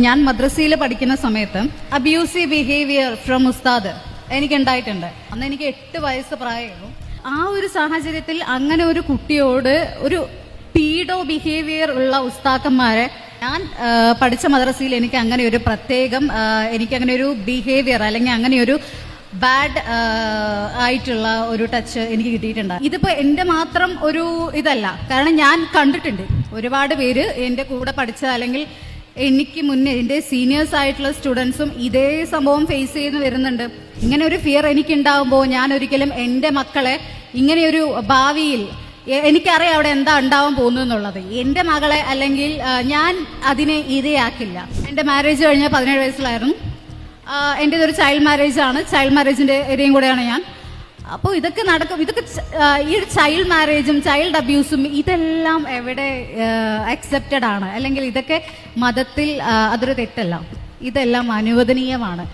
ഞാൻ മദ്രസയിൽ പഠിക്കുന്ന സമയത്ത് അബ്യൂസീവ് ബിഹേവിയർ ഫ്രം ഉസ്താദ് എനിക്കുണ്ടായിട്ടുണ്ട്. അന്ന് എനിക്ക് 8 വയസ്സ് പ്രായമുള്ളൂ. ആ ഒരു സാഹചര്യത്തിൽ അങ്ങനെ ഒരു കുട്ടിയോട് ഒരു പീഡോ ബിഹേവിയർ ഉള്ള ഉസ്താക്കന്മാരെ ഞാൻ പഠിച്ച മദ്രസയിൽ എനിക്ക് അങ്ങനെ ഒരു പ്രത്യേകം എനിക്കങ്ങനെ ഒരു ബിഹേവിയർ അല്ലെങ്കിൽ അങ്ങനെ ഒരു ബാഡ് ആയിട്ടുള്ള ഒരു ടച്ച് എനിക്ക് കിട്ടിയിട്ടുണ്ട്. ഇതിപ്പോ എന്റെ മാത്രം ഒരു ഇതല്ല, കാരണം ഞാൻ കണ്ടിട്ടുണ്ട് ഒരുപാട് പേര് എന്റെ കൂടെ പഠിച്ച അല്ലെങ്കിൽ എനിക്ക് മുന്നേ എന്റെ സീനിയേഴ്സ് ആയിട്ടുള്ള സ്റ്റുഡൻസും ഇതേ സംഭവം ഫേസ് ചെയ്ത് വരുന്നുണ്ട്. ഇങ്ങനെ ഒരു ഫിയർ എനിക്കുണ്ടാവുമ്പോൾ ഞാൻ ഒരിക്കലും എന്റെ മക്കളെ ഇങ്ങനെയൊരു ഭാവിയിൽ എനിക്കറിയാം അവിടെ എന്താ ഉണ്ടാവാൻ പോകുന്നു എന്നുള്ളത്. എന്റെ മകളെ അല്ലെങ്കിൽ ഞാൻ അതിനെ ഇരയാക്കില്ല. എന്റെ മാരേജ് കഴിഞ്ഞ 17 വയസ്സിലായിരുന്നു. എന്റേതൊരു ചൈൽഡ് മാരേജ് ആണ്. ചൈൽഡ് മാരേജിന്റെ ഇരയും കൂടെയാണ് ഞാൻ. അപ്പോൾ ഇതൊക്കെ നടക്കും. ഇതൊക്കെ ഈ ചൈൽഡ് മാരേജും ചൈൽഡ് അബ്യൂസും ഇതെല്ലാം എവിടെ അക്സെപ്റ്റഡ് ആണ്, അല്ലെങ്കിൽ ഇതൊക്കെ മതത്തിൽ അതൊരു തെറ്റല്ല, ഇതെല്ലാം അനുവദനീയമാണ്.